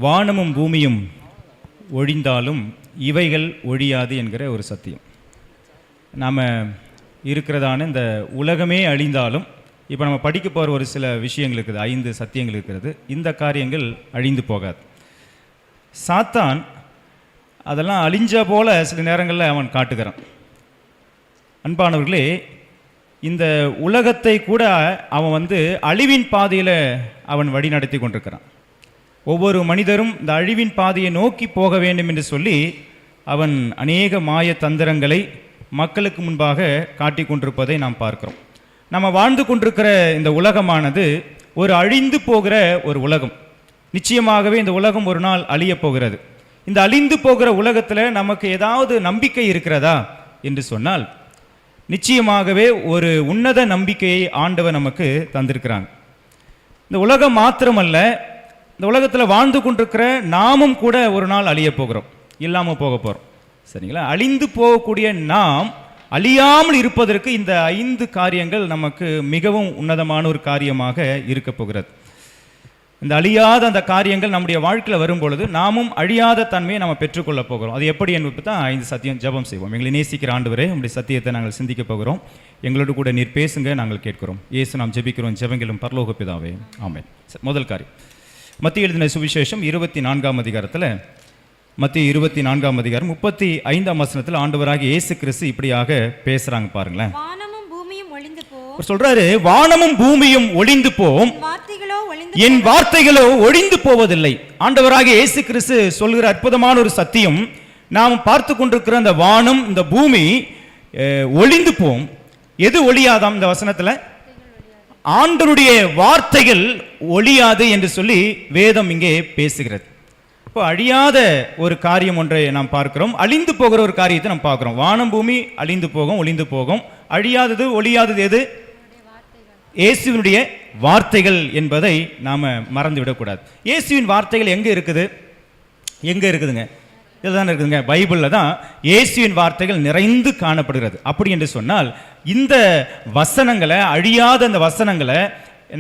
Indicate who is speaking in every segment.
Speaker 1: வானமும் பூமியும் ஒழிந்தாலும் இவைகள் ஒழியாது என்கிற ஒரு சத்தியம். நாம் இருக்கிறதான இந்த உலகமே அழிந்தாலும் இப்போ நம்ம படிக்க போகிற ஒரு சில விஷயங்கள் இருக்குது, 5 சத்தியங்கள் இருக்கிறது. இந்த காரியங்கள் அழிந்து போகாது. சாத்தான் அதெல்லாம் அழிஞ்ச போல சில நேரங்களில் அவன் காட்டுகிறான். அன்பானவர்களே, இந்த உலகத்தை கூட அவன் அழிவின் பாதையில் அவன் வழி நடத்தி கொண்டிருக்கிறான். ஒவ்வொரு மனிதரும் இந்த அழிவின் பாதையை நோக்கி போக வேண்டும் என்று சொல்லி அவன் அநேக மாய தந்திரங்களை மக்களுக்கு முன்பாக காட்டி கொண்டிருப்பதை நாம் பார்க்கிறோம். நம்ம வாழ்ந்து கொண்டிருக்கிற இந்த உலகமானது ஒரு அழிந்து போகிற ஒரு உலகம். நிச்சயமாகவே இந்த உலகம் ஒரு நாள் அழியப் போகிறது. இந்த அழிந்து போகிற உலகத்தில் நமக்கு ஏதாவது நம்பிக்கை இருக்கிறதா என்று சொன்னால் நிச்சயமாகவே ஒரு உன்னத நம்பிக்கையை ஆண்டவர் நமக்கு தந்திருக்கிறாங்க. இந்த உலகம் மாத்திரமல்ல, இந்த உலகத்தில் வாழ்ந்து கொண்டிருக்கிற நாமும் கூட ஒரு நாள் அழிய போகிறோம், இல்லாமல் போக போகிறோம். சரிங்களா? அழிந்து போகக்கூடிய நாம் அழியாமல் இருப்பதற்கு இந்த 5 காரியங்கள் நமக்கு மிகவும் உன்னதமான ஒரு காரியமாக இருக்க போகிறது. இந்த அழியாத அந்த காரியங்கள் நம்முடைய வாழ்க்கையில் வரும்பொழுது நாமும் அழியாத தன்மையை நம்ம பெற்றுக்கொள்ள போகிறோம். அது எப்படி என்பது தான் 5 சத்தியம் ஜெபம் செய்வோம். எங்களை நேசிக்கிற ஆண்டவரே, உங்களுடைய சத்தியத்தை நாங்கள் சிந்திக்க போகிறோம். எங்களோடு கூட நீர் பேசுங்க, நாங்கள் கேட்கிறோம். இயேசு நாம் ஜெபிக்கிறோம் ஜெபங்களும் பரலோக பிதாவே, ஆமென். முதல் காரியம், மத்திய எழுதின சுவிசேஷம் 24ஆம் அதிகாரத்தில், மத்திய 24ஆம் அதிகாரம் 35ஆம் வசனத்தில் ஆண்டவராகிய இயேசு கிறிஸ்து இப்படியாக பேசுறாங்க. பாருங்களேன். சொல்றாரு, வானமும் பூமியும் ஒளிந்து போம், என் வார்த்தைகளோ ஒளிந்து போவதில்லை. ஆண்டவராகிய இயேசு கிறிஸ்து சொல்கிற அற்புதமான ஒரு சத்தியம். நாம் பார்த்து கொண்டிருக்கிற அந்த வானம், இந்த பூமி ஒளிந்து போம். எது ஒளியாதாம்? இந்த வசனத்துல ஆண்டவருடைய வார்த்தைகள் ஒளியாது என்று சொல்லி வேதம் இங்கே பேசுகிறது. இப்போ அழியாத ஒரு காரியம் ஒன்றை நாம் பார்க்கிறோம், அழிந்து போகிற ஒரு காரியத்தை நாம் பார்க்கிறோம். வானம் பூமி அழிந்து போகும், ஒளிந்து போகும். அழியாதது ஒளியாதது எது? இயேசுவினுடைய வார்த்தைகள் என்பதை நாம் மறந்து விடக்கூடாது. இயேசுவின் வார்த்தைகள் எங்கே இருக்குது? எங்கே இருக்குதுங்க? இதுதான் இருக்குதுங்க, பைபிளில் தான் இயேசுவின் வார்த்தைகள் நிறைந்து காணப்படுகிறது. அப்படி என்று சொன்னால் இந்த வசனங்களை, அழியாத அந்த வசனங்களை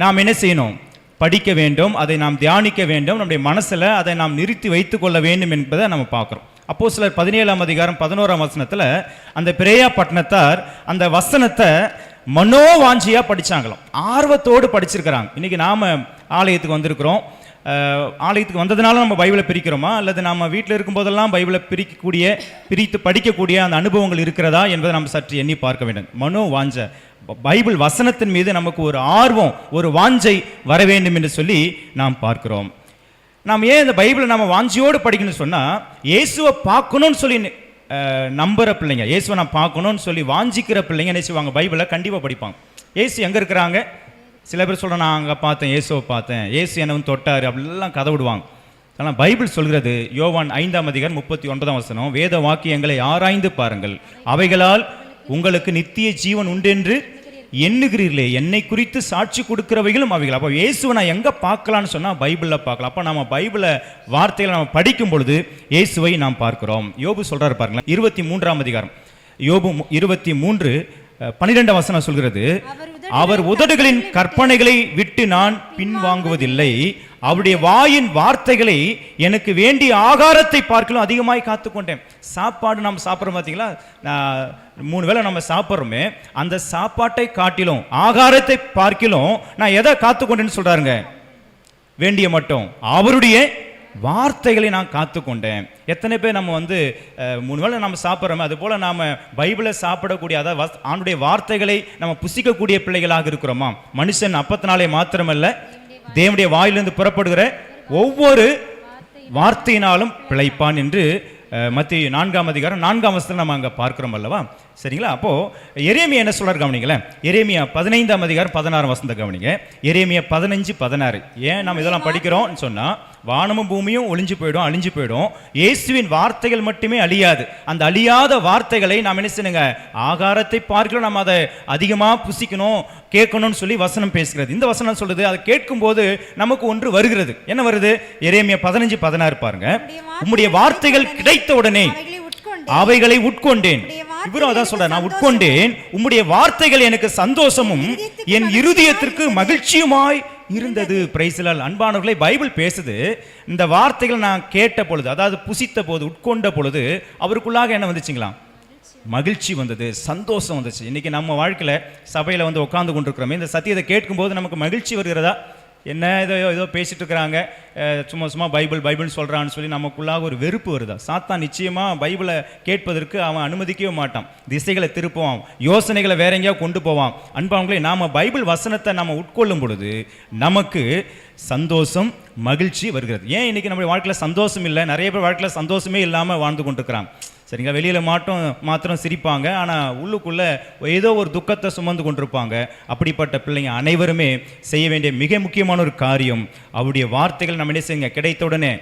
Speaker 1: நாம் என்ன செய்யணும்? படிக்க வேண்டும், அதை நாம் தியானிக்க வேண்டும், நம்முடைய மனசில் அதை நாம் நிறுத்தி வைத்துக் கொள்ள வேண்டும் என்பதை நம்ம பார்க்குறோம். அப்போஸ்தலர் 17ஆம் அதிகாரம் 11ஆம் வசனத்தில் அந்த பிரேயா பட்டணத்தார் அந்த வசனத்தை மனோவாஞ்சியாக படித்தாங்களாம், ஆர்வத்தோடு படிச்சிருக்கிறாங்க. இன்றைக்கி நாம் ஆலயத்துக்கு வந்திருக்கிறோம். ஆலயத்துக்கு வந்ததுனால நம்ம பைபிளை பிரிக்கிறோமா, அல்லது நம்ம வீட்டில் இருக்கும்போதெல்லாம் பைபிளை பிரித்து படிக்கக்கூடிய அந்த அனுபவங்கள் இருக்கிறதா என்பதை நம்ம சற்று எண்ணி பார்க்க வேண்டும். மனோவாஞ்ச, பைபிள் வசனத்தின் மீது நமக்கு ஒரு ஆர்வம், ஒரு வாஞ்சை வர வேண்டும் என்று சொல்லி நாம் பார்க்கிறோம். நாம் ஏன் இந்த பைபிளை நம்ம வாஞ்சியோடு படிக்கணும்னு சொன்னால், இயேசுவை பார்க்கணும்னு சொல்லி நம்புகிற பிள்ளைங்க, இயேசுவை நான் பார்க்கணும்னு சொல்லி வாஞ்சிக்கிற பிள்ளைங்க என்ன செய்வாங்க? பைபிளை கண்டிப்பாக படிப்பாங்க. இயேசு எங்கே இருக்கிறாங்க? சில பேர் சொல்கிறேன், நான் அங்கே பார்த்தேன், இயேசுவை பார்த்தேன், இயேசு என்ன தொட்டார், அப்படிலாம் கதை விடுவாங்க. ஆனால் பைபிள் சொல்கிறது, யோவான் 5ஆம் அதிகாரம் 39ஆம் வசனம், வேத வாக்கியங்களை ஆராய்ந்து பாருங்கள், அவைகளால் உங்களுக்கு நித்திய ஜீவன் உண்டென்று எண்ணுகிறீர்களே, என்னை குறித்து சாட்சி கொடுக்கிறவைகளும் அவைகள். அப்போ இயேசுவை நான் எங்கே பார்க்கலான்னு சொன்னால் பைபிளில் பார்க்கலாம். அப்போ நம்ம பைபிளை வார்த்தைகளை நம்ம படிக்கும் பொழுது இயேசுவை நாம் பார்க்கிறோம். யோபு சொல்கிறாரு பாருங்களேன், 23ஆம் அதிகாரம், யோபு 23:12 வசனம் சொல்கிறது, அவர் உதடுகளின் கற்பனைகளை விட்டு நான் பின்வாங்குவதில்லை, அவருடைய வாயின் வார்த்தைகளை எனக்கு வேண்டிய ஆகாரத்தை பார்க்கலாம் அதிகமாய் காத்துக்கொண்டேன். சாப்பாடு நம்ம சாப்பிட்றோம் பார்த்தீங்களா, 3 வேளை நம்ம சாப்பிட்றோமே, அந்த சாப்பாட்டை காட்டிலும் ஆகாரத்தை பார்க்கிலும் நான் எதை காத்துக்கொண்டேன்னு சொல்றாருங்க? வேண்டிய மட்டும் அவருடைய வார்த்தைகளை நான் காத்துக்கொண்டேன். எத்தனை பேர் நம்ம 3 வேளை நம்ம சாப்பிட்றோமே, அது போல நாம பைபிளை சாப்பிடக்கூடிய, அதாவது ஆண்டுடைய வார்த்தைகளை நம்ம புசிக்கக்கூடிய பிள்ளைகளாக இருக்கிறோமா? மனுஷன் அப்பத்தினாலே மாத்திரமல்ல, தேவனுடைய வாயிலிருந்து புறப்படுகிற ஒவ்வொரு வார்த்தையினாலும் பிழைப்பான் என்று மத்திய 4ஆம் அதிகாரம் 4ஆம் வசனத்தில் நம்ம அங்கே பார்க்கிறோம் அல்லவா? சரிங்களா? அப்போது எரேமியா என்ன சொல்கிறார் கவனிங்களேன். எரேமியா 15ஆம் அதிகாரம் 16ஆம் வசனத்தை கவனிங்க. எரேமியா 15:16. ஏன் நம்ம இதெல்லாம் படிக்கிறோம்னு சொன்னால், வானமும் பூமியும் ஒளிஞ்சு போயிடும், அழிஞ்சு போயிடும், இயேசுவின் வார்த்தைகள் மட்டுமே அழியாது. அந்த அழியாத வார்த்தைகளை நாம் என்ன செய்யணுங்க? ஆகாரத்தை பார்க்கலாம், நம்ம அதை அதிகமாக புசிக்கணும், கேட்கணும்னு சொல்லி வசனம் பேசுகிறது. இந்த வசனம் சொல்றது, அதை கேட்கும் போது நமக்கு ஒன்று வருகிறது. என்ன வருது? எரேமியா 15:16 பாருங்க. உம்முடைய வார்த்தைகள் கிடைத்த உடனே அவைகளை உட்கொண்டேன். இவரும் அதான் சொல்ற, நான் உட்கொண்டேன், உம்முடைய வார்த்தைகள் எனக்கு சந்தோஷமும் என் இருதயத்திற்கு மகிழ்ச்சியுமாய் இருந்தது. பிரைஸ்லால். அன்பானவர்களே, பைபிள் பேசுது, இந்த வார்த்தைகள் நான் கேட்ட பொழுது, அதாவது புசித்த போது, உட்கொண்ட பொழுது அவருக்குள்ளாக என்ன வந்துச்சுங்களா? மகிழ்ச்சி வந்தது, சந்தோஷம் வந்துச்சு. இன்னைக்கு நம்ம வாழ்க்கையில சபையில வந்து உட்கார்ந்து கொண்டிருக்கிறோமே, இந்த சத்தியத்தை கேட்கும்போது நமக்கு மகிழ்ச்சி வருகிறதா? என்ன ஏதோ பேசிட்டு இருக்கிறாங்க, சும்மா பைபிள்னு சொல்றான்னு சொல்லி நமக்குள்ளாக ஒரு வெறுப்பு வருதா? சாத்தான் நிச்சயமா பைபிளை கேட்பதற்கு அவன் அனுமதிக்கவே மாட்டான். திசைகளை திருப்புவான், யோசனைகளை வேற எங்கேயாவது கொண்டு போவான். அன்பாங்களே, நாம பைபிள் வசனத்தை நம்ம உட்கொள்ளும் பொழுது நமக்கு சந்தோஷம், மகிழ்ச்சி வருகிறது. ஏன் இன்னைக்கு நம்ம வாழ்க்கையில் சந்தோஷம் இல்லை? நிறைய பேர் வாழ்க்கையில் சந்தோஷமே இல்லாமல் வாழ்ந்து கொண்டிருக்கிறாங்க. சரிங்களா? வெளியில் மாத்திரம் சிரிப்பாங்க, ஆனால் உள்ளுக்குள்ளே ஏதோ ஒரு துக்கத்தை சுமந்து கொண்டிருப்பாங்க. அப்படிப்பட்ட பிள்ளைங்க அனைவருமே செய்ய வேண்டிய மிக முக்கியமான ஒரு காரியம், அவருடைய வார்த்தைகள் நம்ம என்ன செய்யுங்க, கிடைத்த உடனே,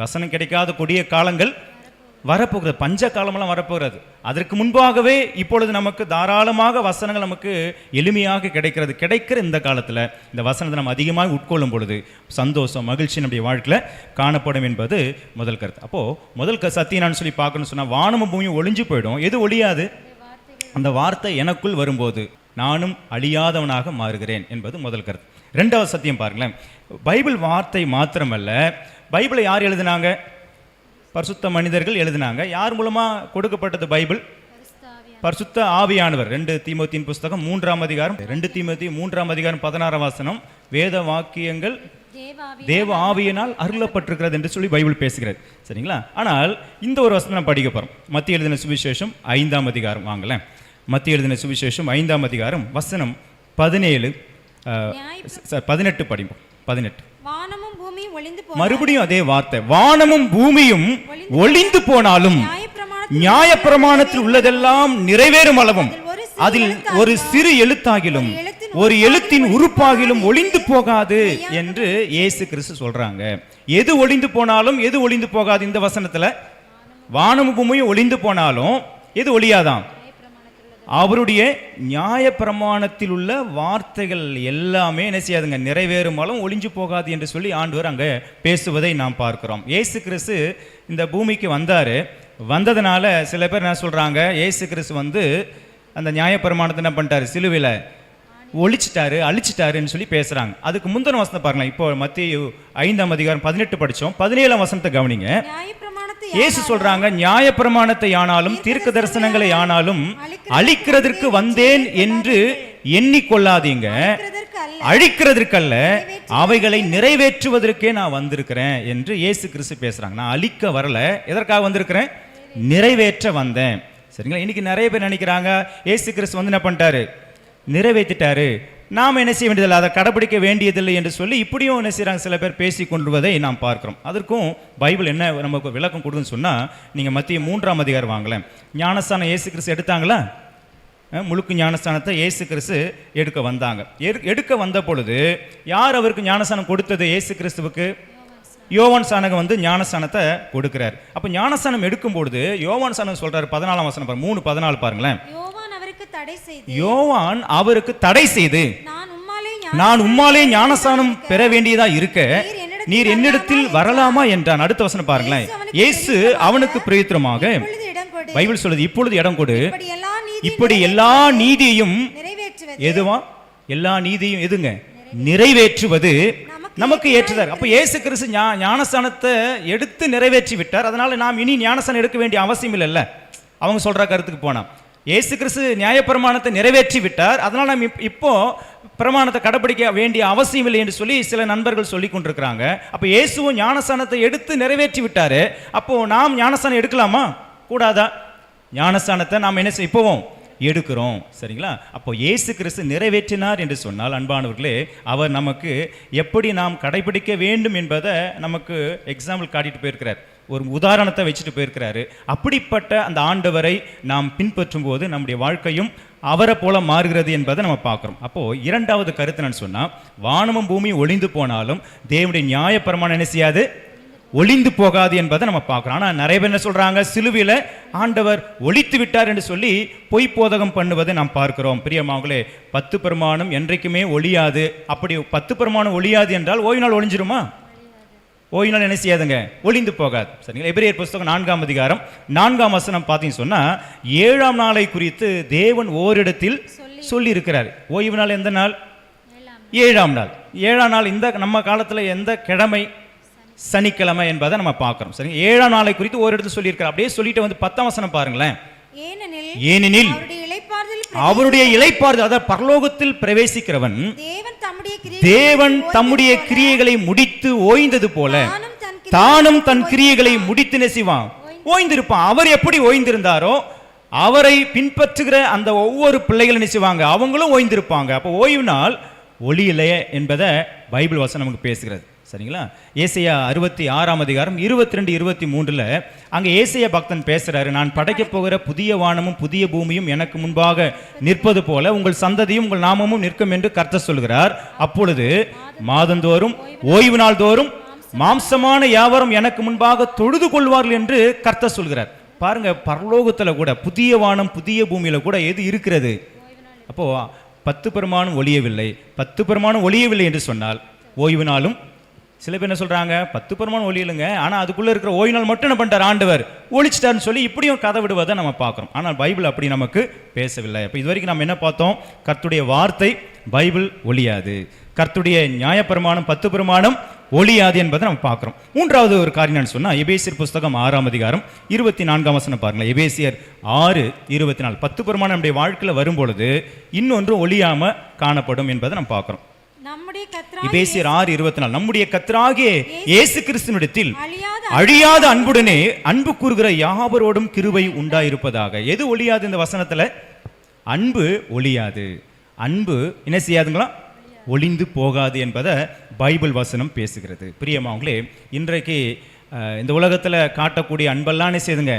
Speaker 1: வசனம் கிடைக்காத கொடிய காலங்கள் வரப்போகிறது, பஞ்ச காலமெல்லாம் வரப்போகிறது. அதற்கு முன்பாகவே இப்பொழுது நமக்கு தாராளமாக வசனங்கள் நமக்கு எளிமையாக கிடைக்கிற இந்த காலத்தில் இந்த வசனத்தை நம்ம அதிகமாக உட்கொள்ளும் பொழுது சந்தோஷம், மகிழ்ச்சி நம்முடைய வாழ்க்கையில் காணப்படும் என்பது முதல் கருத்து. அப்போது முதல் சத்தியம் நான் சொல்லி பார்க்கணும்னு சொன்னால், வானமும் பூமியும் ஒளிஞ்சு போயிடும், எது ஒழியாது? அந்த வார்த்தை எனக்குள் வரும்போது நானும் அழியாதவனாக மாறுகிறேன் என்பது முதல் கருத்து. ரெண்டாவது சத்தியம் பாருங்களேன், பைபிள் வார்த்தை மாத்திரமல்ல, பைபிளை யார் எழுதினாங்க? பரிசுத்த மனிதர்கள் எழுதினாங்க. யார் மூலமா கொடுக்கப்பட்டது பைபிள்? பரிசுத்த ஆவியானவர். 2 தீமோத்தேயின் புஸ்தகம் 3ஆம் அதிகாரம் 2 தீமோத்தேயு 3ஆம் அதிகாரம் 16ஆம் வசனம், வேத வாக்கியங்கள் தேவ ஆவியினால் அருளப்பட்டிருக்கிறது என்று சொல்லி பைபிள் பேசுகிறது. சரிங்களா? ஆனால் இந்த ஒரு வசனம் நான் படிக்க போறோம். மத்திய எழுதின சுவிசேஷம் 5ஆம் அதிகாரம். வாங்கலேன், மத்திய எழுதின சுவிசேஷம் 5ஆம் அதிகாரம் வசனம் 17 18 படிப்போம். 18. மறுபடியும் அதே வார்த்தை, வானமும் பூமியும் ஒளிந்து போனாலும் நியாயப்பிரமாணத்தில் உள்ளதெல்லாம் நிறைவேறும் அளவும் அதில் ஒரு சிறு எழுத்தாகிலும் ஒரு எழுத்தின் உறுப்பாகிலும் ஒளிந்து போகாது என்று இயேசு கிறிஸ்து சொல்றாங்க. எது ஒளிந்து போனாலும் எது ஒளிந்து போகாது? இந்த வசனத்துல வானமும் பூமியும் ஒளிந்து போனாலும் எது ஒளியாதான்? அவருடைய நியாய பிரமாணத்தில் உள்ள வார்த்தைகள் எல்லாமே என்ன செய்யாதுங்க, நிறைவேறுமாலும் ஒளிஞ்சு போகாது என்று சொல்லி ஆண்டவர் அங்கே பேசுவதை நாம் பார்க்கிறோம். இயேசு கிறிஸ்து இந்த பூமிக்கு வந்ததுனால சில பேர் என்ன சொல்றாங்க, இயேசு கிறிஸ்து வந்து அந்த நியாய பிரமாணத்தை என்ன பண்ணிட்டாரு, சிலுவையில் அழிச்சிட்டாருன்னு சொல்லி பேசுறாங்க. அதுக்கு முந்தின வசனத்தை பாருங்களேன். இப்போ மத்தேயு 5ஆம் அதிகாரம் 18 படிச்சோம். 17ஆம் வசனத்தை கவனிங்க. இயேசு சொல்றாங்க, நியாய பிரமாணத்தை ஆனாலும் தீர்க்க தரிசனங்களை ஆனாலும் அழிக்கிறதற்கு வந்தேன் என்று எண்ணிக்கொள்ளாதீங்க, அழிக்கிறதற்கல்ல அவைகளை நிறைவேற்றுவதற்கே நான் வந்திருக்கிறேன் என்று இயேசு கிறிஸ்து பேசுறாங்க. நான் அழிக்க வரல, எதற்காக வந்திருக்கிறேன்? நிறைவேற்ற வந்தேன். சரிங்களா? இன்னைக்கு நிறைய பேர் நினைக்கிறாங்க இயேசு கிறிஸ்து வந்து என்ன பண்ணிட்டாரு, நிறைவேற்றிட்டாரு, நாம் என்ன செய்ய வேண்டியதில்லை, அதை கடைபிடிக்க வேண்டியதில்லை என்று சொல்லி இப்படியும் என்ன செய்கிறாங்க, சில பேர் பேசி கொண்டுவதை நாம் பார்க்கிறோம். அதற்கும் பைபிள் என்ன நமக்கு விளக்கம் கொடுக்குன்னு சொன்னால், நீங்கள் மத்திய 3ஆம் அதிகாரம் வாங்கலேன். ஞானஸ்தானம் இயேசு கிறிஸ்து எடுத்தாங்களா? முழுக்கு ஞானஸ்தானத்தை இயேசு கிறிஸ்து எடுக்க வந்தாங்க. எடுக்க வந்த பொழுது யார் அவருக்கு ஞானஸ்தானம் கொடுத்தது? இயேசு கிறிஸ்துவுக்கு யோவான் ஸ்நானகம் வந்து ஞானஸ்தானத்தை கொடுக்கிறார். அப்போ ஞானஸ்தானம் எடுக்கும் பொழுது யோவான் ஸ்நானகம் சொல்றாரு, 14ஆம் வசனம் 3:14 பாருங்களேன். யோவான் அவருக்கு தடை செய்து, நான் உம்மாலே ஞானஸ்தானம் பெற வேண்டியதா இருக்க நீர் என்னிடத்தில் வரலாமா என்றான். அடுத்த வசனம் பாருங்களேன். இயேசு அவனுக்கு பிரயுத்தரமாக, பைபிள் சொல்லுது, இப்பொழுது இடம் கொடு, இப்படி எல்லா நீதியையும் எதுவா, எல்லா நீதியும் எதுங்க, நிறைவேற்றுவது நமக்கு ஏற்றுதார். அப்ப இயேசு கிறிஸ்து ஞானஸ்தானத்தை எடுத்து நிறைவேற்றி விட்டார். அதனால நாம் இனி ஞானஸ்தானம் எடுக்க வேண்டிய அவசியம் இல்லைல்ல. அவங்க சொல்ற கருத்துக்கு போனா, இயேசு கிறிஸ்து நியாயப்பிரமாணத்தை நிறைவேற்றி விட்டார், அதனால் நாம் இப்போ பிரமாணத்தை கடைபிடிக்க வேண்டிய அவசியம் இல்லை என்று சொல்லி சில நண்பர்கள் சொல்லி கொண்டிருக்கிறாங்க. அப்போ இயேசுவும் ஞானஸ்தானத்தை எடுத்து நிறைவேற்றி விட்டாரு, அப்போ நாம் ஞானஸ்தானம் எடுக்கலாமா கூடாதா? ஞானஸ்தானத்தை நாம் என்ன செய்வோம், எடுக்கிறோம். சரிங்களா? அப்போ இயேசு கிறிஸ்து நிறைவேற்றினார் என்று சொன்னால், அன்பானவர்களே, அவர் நமக்கு எப்படி நாம் கடைபிடிக்க வேண்டும் என்பதை நமக்கு எக்ஸாம்பிள் காட்டிட்டு போயிருக்கிறார், ஒரு உதாரணத்தை வச்சுட்டு போயிருக்கிறாரு. அப்படிப்பட்ட அந்த ஆண்டவரை நாம் பின்பற்றும் போது நம்முடைய வாழ்க்கையும் அவரை போல மாறுகிறது என்பதை நம்ம பார்க்குறோம். அப்போது இரண்டாவது கருத்து நான் சொன்னால், வானமும் பூமியும் ஒளிந்து போனாலும் தேவனுடைய நியாயப்பிரமாணம் என்ன செய்யாது, ஒளிந்து போகாது என்பதை நம்ம பார்க்குறோம். ஆனால் நிறைய பேர் என்ன சொல்கிறாங்க, சிலுவையில் ஆண்டவர் ஒழித்து விட்டார் என்று சொல்லி பொய் போதகம் பண்ணுவதை நாம் பார்க்கிறோம். பிரியமானவர்களே, 10 பிரமாணம் என்றைக்குமே ஒழியாது. அப்படி 10 பிரமாணம் ஒழியாது என்றால் ஓய்வு நாள் ஒழிஞ்சிருமா? ஓய்வு நாள் என்ன செய்யாதுங்க, ஒளிந்து போகாது. சரிங்களா? எபிரேயர் புஸ்தகம் 4ஆம் அதிகாரம் 4ஆம் வசனம் பார்த்தீங்கன்னு சொன்னால், 7ஆம் நாளை குறித்து தேவன் ஓரிடத்தில் சொல்லி இருக்கிறார். ஓய்வு நாள் எந்த நாள்? 7ஆம் நாள். 7ஆம் நாள் இந்த நம்ம காலத்துல எந்த கிழமை? சனிக்கிழமை என்பதை நம்ம பார்க்கிறோம். சரி, 7ஆம் நாளை குறித்து ஒரு இடத்துல சொல்லியிருக்கார். அப்படியே சொல்லிட்டு வந்து 10ஆம் வசனம் பாருங்களேன். ஏனெனில் அவருடைய இளைப்பாறுதல், அதாவது பரலோகத்தில் பிரவேசிக்கிறவன் தேவன் தம்முடைய கிரியைகளை முடித்து ஓய்ந்தது போல தானும் தன் கிரியைகளை முடித்து நெசிவான் ஓய்ந்திருப்பான். அவர் எப்படி ஓய்ந்திருந்தாரோ அவரை பின்பற்றுகிற அந்த ஒவ்வொரு பிள்ளைகளும் நெசிவாங்க, அவங்களும் ஓய்ந்திருப்பாங்க. அப்போ ஓய்வு நாள் ஒளி இல்லையே என்பதை பைபிள் வசனம் நமக்கு பேசுகிறது. சரிங்களா? ஏசாயா 66ஆம் அதிகாரம் 22, 23ல அங்கே ஏசாயா பக்தன் பேசுறாரு. நான் படைக்கப் போகிற புதிய வானமும் புதிய பூமியும் எனக்கு முன்பாக நிற்பது போல உங்கள் சந்ததியும் உங்கள் நாமமும் நிற்கும் என்று கர்த்தர் சொல்கிறார். அப்பொழுது மாதந்தோறும் ஓய்வு நாள் தோறும் மாம்சமான யாவரும் எனக்கு முன்பாக தொழுது கொள்வார்கள் என்று கர்த்தர் சொல்கிறார். பாருங்க, பரலோகத்துல கூட புதிய வானம் புதிய பூமியில கூட எது இருக்கிறது? அப்போ 10 பெருமானும் ஒளியவில்லை. 10 பெருமானும் ஒளியவில்லை என்று சொன்னால் ஓய்வு நாளும், சில பேர் என்ன சொல்றாங்க, 10 பெருமானும் ஒளி இல்லைங்க, ஆனா அதுக்குள்ள இருக்கிற ஓய்வு நாள் மட்டும் என்ன பண்ணிட்டார்? ஆண்டவர் ஒளிச்சிட்டாருன்னு சொல்லி இப்படியும் கதை விடுவதை நம்ம பார்க்கிறோம். ஆனால் பைபிள் அப்படி நமக்கு பேசவில்லை. அப்போ இது வரைக்கும் நம்ம என்ன பார்த்தோம்? கர்த்தருடைய வார்த்தை பைபிள் ஒளியாது, கர்த்தருடைய நியாயப்பிரமாணம் 10 பெருமானும் ஒளியாது என்பதை நம்ம பார்க்கிறோம். மூன்றாவது ஒரு காரியம் நான் சொன்னா எபேசியர் புஸ்தகம் 6ஆம் அதிகாரம் 24ஆம் வசனம் பாருங்களேன். எபேசியர் 6:24 10 பெருமானம் நம்முடைய வாழ்க்கையில் வரும்பொழுது இன்னொன்று ஒளியாம காணப்படும் என்பதை நம்ம பார்க்கிறோம். எபேசியர் 6:24 நம்முடைய கர்த்தராகிய இயேசு கிறிஸ்துவினிடத்தில் அழியாத அன்புடனே அன்பு கூறுகிற யாவரோடும் கிருபை உண்டாயிருப்பதாக. எது ஒளியாது இந்த வசனத்துல? அன்பு ஒளியாது. அன்பு என்ன செய்யாதுங்களா? ஒளிந்து போகாது என்பதை பைபிள் வசனம் பேசுகிறது. பிரியமானவர்களே, இன்றைக்கு இந்த உலகத்தில் காட்டக்கூடிய அன்பெல்லாம் என்ன செய்யுதுங்க?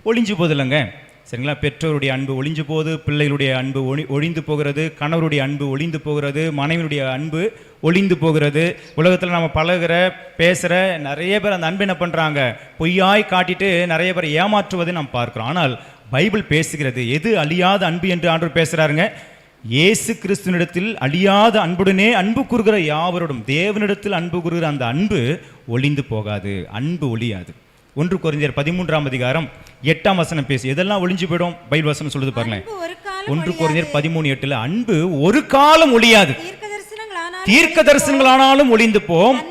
Speaker 1: ஒளிஞ்சு போகுது இல்லைங்க. சரிங்களா? பெற்றோருடைய அன்பு ஒளிஞ்சு போகுது, பிள்ளைகளுடைய அன்பு ஒளிந்து போகிறது, கணவருடைய அன்பு ஒளிந்து போகிறது, மனைவியுடைய அன்பு ஒளிந்து போகிறது. உலகத்தில் நம்ம பழகிற பேசுகிற நிறைய பேர் அந்த அன்பு என்ன பண்ணுறாங்க? பொய்யாய் காட்டிட்டு நிறைய பேர் ஏமாற்றுவதை நாம் பார்க்கிறோம். ஆனால் பைபிள் பேசுகிறது எது அழியாத அன்பு என்று ஆண்டவர் பேசுகிறாருங்க. இயேசு கிறிஸ்துவினிடத்தில் அழியாத அன்புடனே அன்பு கூறுகிற யாவரோடும், தேவனிடத்தில் அன்பு கூறுகிற அந்த அன்பு ஒளிந்து போகாது, அன்பு ஒளியாது. 1 கொரிந்தியர் 13ஆம் அதிகாரம் 8ஆம் வசனம் பேசி எதெல்லாம் ஒளிஞ்சு போயிடும் பைபிள் வசனம் சொல்லுது பாருங்களேன். 1 கொரிந்தியர் 13:8 அன்பு ஒரு காலம் ஒளியாது, தீர்க்க தரிசனங்களானாலும் ஒளிந்து போம்,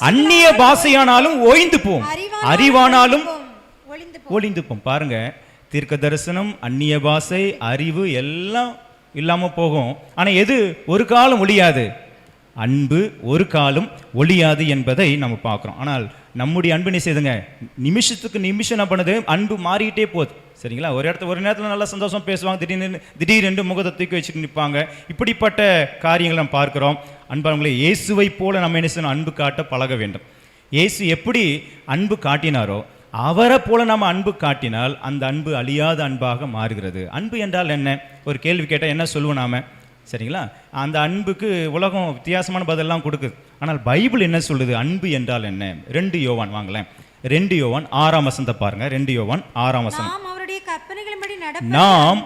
Speaker 1: அந்நிய பாஷையானாலும் ஓய்ந்து போம், அறிவானாலும் ஒளிந்து போம். பாருங்க, தீர்க்க தரிசனம், அந்நிய பாஷை, அறிவு எல்லாம் இல்லாம போகும். ஆனா எது ஒரு காலம் ஒளியாது? அன்பு ஒரு காலம் ஒளியாது என்பதை நம்ம பார்க்கிறோம். ஆனால் நம்முடைய அன்பு என்ன செய்யுதுங்க? நிமிஷத்துக்கு நிமிஷம் என்ன பண்ணுது? அன்பு மாறிக்கிட்டே போகுது. சரிங்களா? ஒரு நேரத்தில் நல்லா சந்தோஷம் பேசுவாங்க, திடீரென்று முகத்தை தூக்கி வச்சுட்டு நிற்பாங்க. இப்படிப்பட்ட காரியங்களை நம்ம பார்க்கிறோம். அன்பானவர்களே, இயேசுவை போல நம்ம என்ன செய்யணும்? அன்பு காட்ட பழக வேண்டும். இயேசு எப்படி அன்பு காட்டினாரோ அவரை போல நம்ம அன்பு காட்டினால் அந்த அன்பு அழியாத அன்பாக மாறுகிறது. அன்பு என்றால் என்ன? ஒரு கேள்வி கேட்டால் என்ன சொல்லுவோம் நாம? சரிங்களா? அந்த அன்புக்கு உலகம் வித்தியாசமான பதிலெல்லாம் கொடுக்குது. ஆனால் பைபிள் என்ன சொல்லுது? அன்பு என்றால் என்ன? 2 யோவான் வாங்கலாம். 2 யோவான் 6ஆம் வசனத்தை பாருங்க. 2 யோவான் 6ஆம் வசனம். நாம்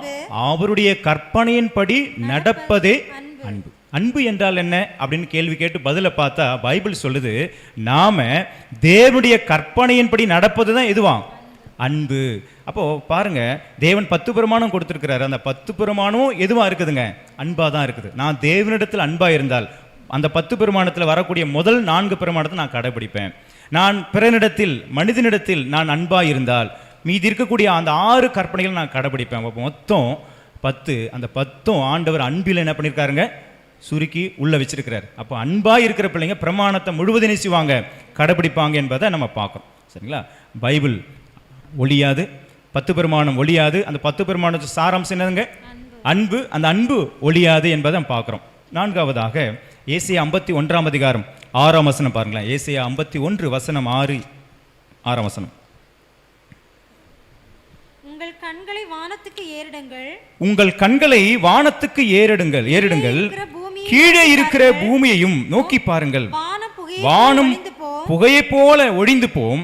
Speaker 1: அவருடைய கற்பனையின்படி நடப்பதே அன்பு. அன்பு என்றால் என்ன அப்படின்னு கேள்வி கேட்டு பதில பார்த்தா பைபிள் சொல்லுது, நாம தேவனுடைய கற்பனையின்படி நடப்பது தான் எதுவாம்? அன்பு. அப்போ பாருங்க, தேவன் 10 பிரமாணம் கொடுத்திருக்கிறாரு. அந்த 10 பிரமாணம் எதுவா இருக்குதுங்க? அன்பா தான் இருக்குது. நான் தேவனிடத்தில் அன்பா இருந்தால் அந்த 10 பிரமாணத்தில் வரக்கூடிய முதல் 4 பிரமாணத்தை நான் கடைபிடிப்பேன். நான் பிறனிடத்தில் மனிதனிடத்தில் நான் அன்பா இருந்தால் மீதி இருக்கக்கூடிய அந்த 6 கற்பனைகளை நான் கடைபிடிப்பேன். அப்போ மொத்தம் 10. அந்த 10 ஆண்டவர் அன்பில் என்ன பண்ணியிருக்காருங்க? சுருக்கி உள்ள வச்சிருக்கிறார். அப்போ அன்பா இருக்கிற பிள்ளைங்க பிரமாணத்தை முழுவதும் நினைச்சுவாங்க, கடைபிடிப்பாங்க என்பதை நம்ம பார்க்கணும். சரிங்களா? பைபிள் ஒளியாது, 10 பிரமாணம் ஒளியாது. அந்த 10 பிரமாணத்து சாராம்சம் என்னதுங்க? அன்பு. அந்த அன்பு ஒளியாது என்பதை நம்ம பார்க்குறோம். 4ஆவதாக ஏசாயா 51ஆம் அதிகாரம் 6ஆம் வசனம் பாருங்களேன். ஏசாயா 51 வசனம் 6ஆம் வசனம்.
Speaker 2: உங்கள் கண்களை வானத்துக்கு ஏறெடுங்கள்,
Speaker 1: உங்கள் கண்களை வானத்துக்கு ஏறெடுங்கள், கீழே இருக்கிற பூமியையும் நோக்கி பாருங்கள். வானம் புகையை போல ஒழிந்து போம்,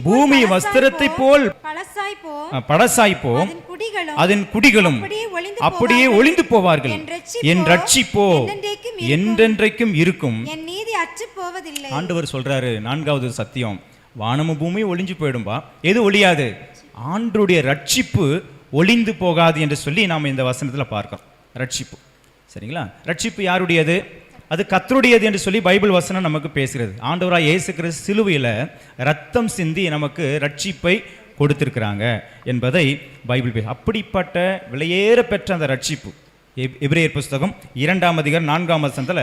Speaker 1: பூமி வஸ்திரத்தை போல் பழசாய் போம், அதன் குடிகளும் அப்படியே ஒளிந்து போவார்கள். என் ரட்சிப்போ என்றென்றைக்கும் இருக்கும். ஆண்டவர் சொல்றாரு, 4வது சத்தியம், வானமும் பூமி ஒளிஞ்சு போயிடும்பா. எது ஒளியாது? ஆண்டவருடைய ரட்சிப்பு ஒளிந்து போகாது என்று சொல்லி நாம் இந்த வசனத்தில் பார்க்கிறோம். ரட்சிப்பு. சரிங்களா? ரட்சிப்பு யாருடையது? அது கர்த்தருடையது என்று சொல்லி பைபிள் வசனம் நமக்கு பேசுகிறது. ஆண்டவராய் இயேசு கிறிஸ்து சிலுவையில் ரத்தம் சிந்தி நமக்கு ரட்சிப்பை கொடுத்திருக்கிறாங்க என்பதை பைபிள் அப்படிப்பட்ட விலையேற பெற்ற அந்த ரட்சிப்பு எபிரேயர் புஸ்தகம் 2ஆம் அதிகாரம் 4ஆம் வசனத்தில்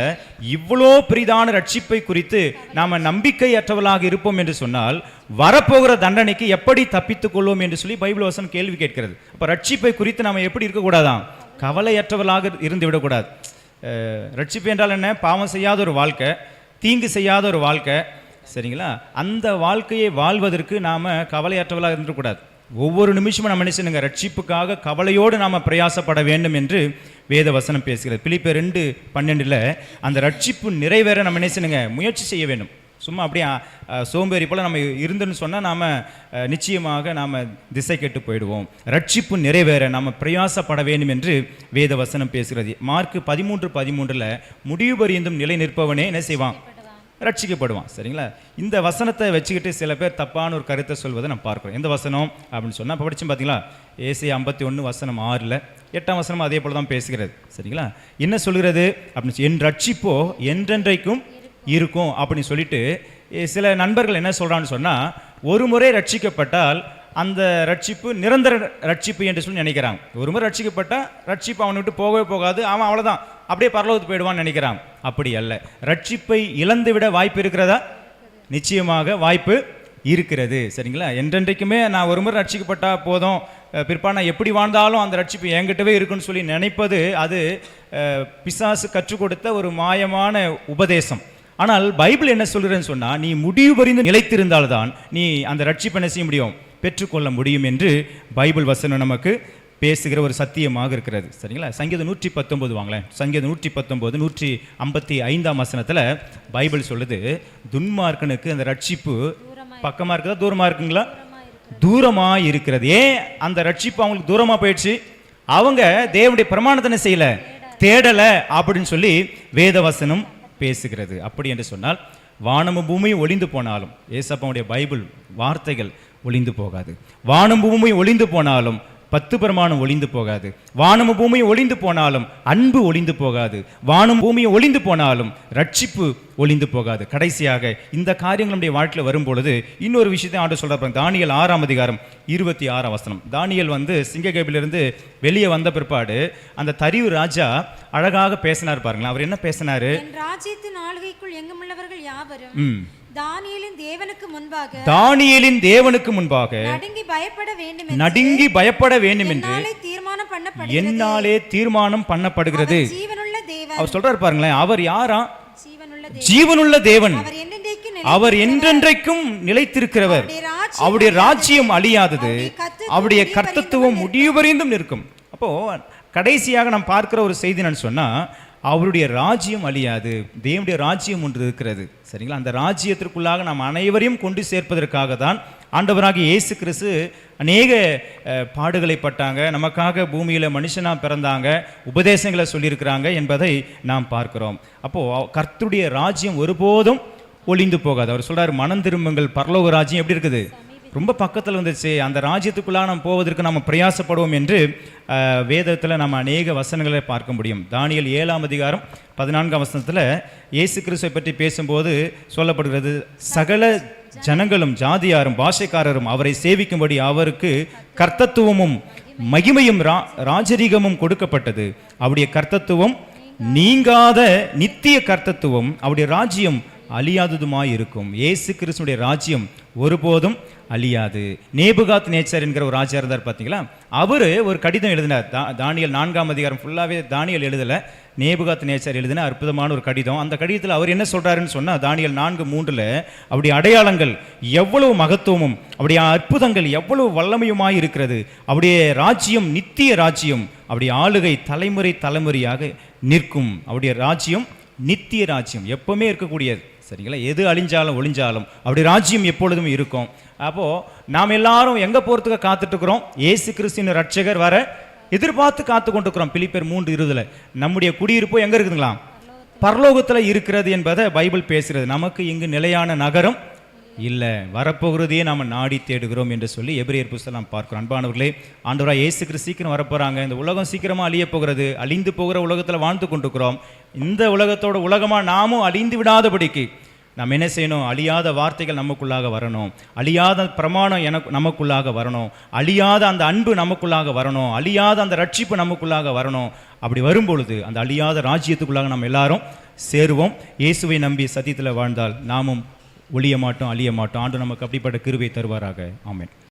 Speaker 1: இவ்வளோ பெரிதான ரட்சிப்பை குறித்து நாம் நம்பிக்கையற்றவர்களாக இருப்போம் என்று சொன்னால் வரப்போகிற தண்டனைக்கு எப்படி தப்பித்துக் கொள்வோம் என்று சொல்லி பைபிள் வசனம் கேள்வி கேட்கிறது. அப்போ ரட்சிப்பை குறித்து நாம் எப்படி இருக்கக்கூடாதான்? கவலையற்றவர்களாக இருந்து விடக்கூடாது. ரட்சிப்பு என்றால் என்ன? பாவம் செய்யாத ஒரு வாழ்க்கை, தீங்கு செய்யாத ஒரு வாழ்க்கை, சரிங்களா? அந்த வாழ்க்கையை வாழ்வதற்கு நாம் கவலையற்றவர்களாக இருந்துக்கூடாது. ஒவ்வொரு நிமிஷமும் நம்ம நினைச்சுங்க ரட்சிப்புக்காக கவலையோடு நாம் பிரயாசப்பட வேண்டும் என்று வேத வசனம் பேசுகிறது. பிலிப்பியர் 2:12 அந்த ரட்சிப்பு நிறைவேற நம்ம நினைச்சுங்க முயற்சி செய்ய வேண்டும். சும்மா அப்படியே சோம்பேறி போல் நம்ம இருந்துன்னு சொன்னால் நாம் நிச்சயமாக நாம் திசை கெட்டு போயிடுவோம். ரட்சிப்பு நிறைவேற நாம் பிரயாசப்பட வேண்டும் என்று வேத வசனம் பேசுகிறது. மார்க் 13:13 முடிவு பரியந்தும் நிலை நிற்பவனே என்ன செய்வான்? ரட்சிக்கப்படுவான். சரிங்களா? இந்த வசனத்தை வச்சுக்கிட்டு சில பேர் தப்பான ஒரு கருத்தை சொல்வதை நம்ம பார்க்குறோம். எந்த வசனம் அப்படின்னு சொன்னால் இப்போ படிச்சு பார்த்தீங்களா? ஏசாயா 51 வசனம் 6 8ஆம் வசனம் அதே போல தான் பேசுகிறது. சரிங்களா? என்ன சொல்கிறது அப்படின்னு, என் ரட்சிப்போ என்றென்றைக்கும் இருக்கும் அப்படின்னு சொல்லிட்டு சில நண்பர்கள் என்ன சொல்கிறான்னு சொன்னால், ஒரு முறை ரட்சிக்கப்பட்டால் அந்த ரட்சிப்பு நிரந்தர ரட்சிப்பு என்று சொல்லி நினைக்கிறாங்க. ஒரு முறை ரட்சிக்கப்பட்டால் ரட்சிப்பு அவனை விட்டு போகவே போகாது, அவன் அவ்வளோதான் அப்படியே பரலோகத்துக்கு போயிடுவான்னு நினைக்கிறாங்க. அப்படி அல்ல. ரட்சிப்பை இழந்து விட வாய்ப்பு இருக்கிறதா? நிச்சயமாக வாய்ப்பு இருக்கிறது. சரிங்களா? என்றென்றைக்குமே நான் ஒரு முறை ரட்சிக்கப்பட்டா போதும், பிற்பாடு நான் எப்படி வாழ்ந்தாலும் அந்த ரட்சிப்பு என்கிட்டவே இருக்குன்னு சொல்லி நினைப்பது அது பிசாசு கற்றுக் கொடுத்த ஒரு மாயமான உபதேசம். ஆனால் பைபிள் என்ன சொல்கிறேன்னு சொன்னால், நீ முடிவு பரிந்து நிலைத்திருந்தால்தான் நீ அந்த ரட்சிப்பை என்ன செய்ய முடியும்? பெற்றுக்கொள்ள முடியும் என்று பைபிள் வசனம் நமக்கு பேசுகிற ஒரு சத்தியமாக இருக்கிறது. சரிங்களா? சங்கீதம் 119 வாங்களேன். சங்கீதம் 119 155ஆம் வசனத்தில் பைபிள் சொல்லுது, துன்மார்க்கனுக்கு அந்த ரட்சிப்பு பக்கமாக இருக்குதா தூரமாக இருக்குங்களா? தூரமாக இருக்கிறது. ஏன் அந்த ரட்சிப்பு அவங்களுக்கு தூரமாக போயிடுச்சு? அவங்க தேவனுடைய பிரமாணத்தை செய்யல, தேடலை அப்படின்னு சொல்லி வேத வசனம் பேசுகிறது. அப்படி என்று சொன்னால் வானமும் பூமியும் ஒளிந்து போனாலும் ஏசப்பாவுடைய பைபிள் வார்த்தைகள் ஒளிந்து போகாது. வானம் பூமி ஒளிந்து போனாலும் 10 பிரமாணம் ஒளிந்து போகாது. வானமும் பூமியும் ஒளிந்து போனாலும் அன்பு ஒளிந்து போகாது. வானம் பூமியும் ஒளிந்து போனாலும் ரட்சிப்பு ஒளிந்து போகாது. கடைசியாக இந்த காரியங்கள் நம்முடைய வாழ்க்கையில் வரும்பொழுது இன்னொரு விஷயத்தை ஆண்டு சொல்றாரு. தானியேல் 6ஆம் அதிகாரம் 26ஆம் வசனம். தானியேல் சிங்கக்கேபிலிருந்து வெளியே வந்த பிற்பாடு அந்த தரிவு ராஜா அழகாக பேசினார் பாருங்களேன். அவர் என்ன பேசினாரு?
Speaker 2: ராஜ்யத்தின் ஆளுகைக்குள் எங்குமுள்ளவர்கள் யாவரும் தானியேலின் தேவனுக்கு முன்பாக நடுங்கி பயப்பட வேண்டும் என்று என்னாலே தீர்மானம் பண்ணப்படுகிறது. அவர் சொல்றாரு பாருங்களேன். அவர் யாரா? ஜீவனுள்ள தேவன். அவர் என்றென்றைக்கும் நிலைத்திருக்கிறவர். அவருடைய ராஜ்யம் அழியாதது. அவருடைய கர்த்தத்துவம் முடிவுவரைந்தும் நிற்கும். அப்போ கடைசியாக நாம் பார்க்கிற ஒரு செய்தி நான் சொன்னா, அவருடைய ராஜ்யம் அழியாது. தேவனுடைய ராஜ்யம் ஒன்று இருக்கிறது. சரிங்களா? அந்த ராஜ்யத்திற்குள்ளாக நாம் அனைவரையும் கொண்டு சேர்ப்பதற்காக தான் ஆண்டவராகிய இயேசு கிறிஸ்து அநேக பாடுகளை பட்டாங்க, நமக்காக பூமியில் மனுஷனாக பிறந்தாங்க, உபதேசங்களை சொல்லியிருக்கிறாங்க என்பதை நாம் பார்க்கிறோம். அப்போது கர்த்தருடைய ராஜ்யம் ஒருபோதும் ஒளிந்து போகாது. அவர் சொல்றார், மனம் திரும்புங்கள், பரலோக ராஜ்யம் எப்படி இருக்குது? ரொம்ப பக்கத்தில் வந்துச்சு. அந்த ராஜ்யத்துக்குள்ளாக நாம் போவதற்கு நாம் பிரயாசப்படுவோம் என்று வேதத்தில் நம்ம அநேக வசனங்களை பார்க்க முடியும். தானியேல் 7ஆம் அதிகாரம் 14ஆம் வசனத்தில் இயேசு கிறிஸ்துவை பற்றி பேசும்போது சொல்லப்படுகிறது, சகல ஜனங்களும் ஜாதியாரும் பாஷைக்காரரும் அவரை சேவிக்கும்படி அவருக்கு கர்த்தத்துவமும் மகிமையும் ராஜரீகமும் கொடுக்கப்பட்டது. அவருடைய கர்த்தத்துவம் நீங்காத நித்திய கர்த்தத்துவம், அவருடைய ராஜ்யம் அழியாததுமாய் இருக்கும். இயேசு கிறிஸ்துடைய ராஜ்யம் ஒருபோதும் அழியாது. நேபுகாத் நேச்சர் என்கிற ஒரு ராஜா இருந்தார் பார்த்தீங்களா? அவர் ஒரு கடிதம் எழுதினார். தானியேல் 4ஆம் அதிகாரம் ஃபுல்லாகவே தானியேல் எழுதலை, நேபுகாத் நேச்சர் எழுதின அற்புதமான ஒரு கடிதம். அந்த கடிதத்தில் அவர் என்ன சொல்றாருன்னு சொன்னால், தானியேல் 4:3 அவருடைய அடையாளங்கள் எவ்வளவு மகத்துவமும் அவருடைய அற்புதங்கள் எவ்வளவு வல்லமையுமாய் இருக்கிறது. அவருடைய ராஜ்யம் நித்திய ராஜ்யம், அவருடைய ஆளுகை தலைமுறை தலைமுறையாக நிற்கும். அவருடைய ராஜ்யம் நித்திய ராஜ்யம், எப்பவுமே இருக்கக்கூடியது. சரிங்களா? எது அழிஞ்சாலும் ஒளிஞ்சாலும் அவருடைய ராஜ்யம் எப்பொழுதும் இருக்கும். அப்போது நாம் எல்லாரும் எங்கே போகிறதுக்கு காத்துட்டு இருக்கிறோம்? இயேசு கிறிஸ்துவின் ரட்சகர் வர எதிர்பார்த்து காத்து கொண்டிருக்கிறோம். பிலிப்பியர் 3:20 நம்முடைய குடியிருப்பு எங்கே இருக்குதுங்களா? பரலோகத்தில் இருக்கிறது என்பதை பைபிள் பேசுகிறது. நமக்கு இங்கு நிலையான நகரம்
Speaker 1: இல்லை, வரப்போகிறதையே நாம் நாடி தேடுகிறோம் என்று சொல்லி எபிரேயர் புஸ்தகம் நாம் பார்க்கிறோம். அன்பானவர்களே, ஆண்டவராக இயேசு கிறிஸ்து சீக்கிரம் வரப்போகிறாங்க. இந்த உலகம் சீக்கிரமாக அழிய போகிறது. அழிந்து போகிற உலகத்தில் வாழ்ந்து கொண்டிருக்கிறோம். இந்த உலகத்தோட உலகமாக நாமும் அழிந்து விடாதபடிக்கு நாம் என்ன செய்யணும்? அழியாத வார்த்தைகள் நமக்குள்ளாக வரணும், அழியாத பிரமாணம் நமக்குள்ளாக வரணும், அழியாத அந்த அன்பு நமக்குள்ளாக வரணும், அழியாத அந்த ரட்சிப்பு நமக்குள்ளாக வரணும். அப்படி வரும்பொழுது அந்த அழியாத ராஜ்யத்துக்குள்ளாக நாம் எல்லாரும் சேருவோம். இயேசுவை நம்பி சத்தியத்தில் வாழ்ந்தால் நாமும் ஒழிய மாட்டோம், அழிய மாட்டோம். ஆண்டு நமக்கு அப்படிப்பட்ட கிருபை தருவாராக. ஆமென்.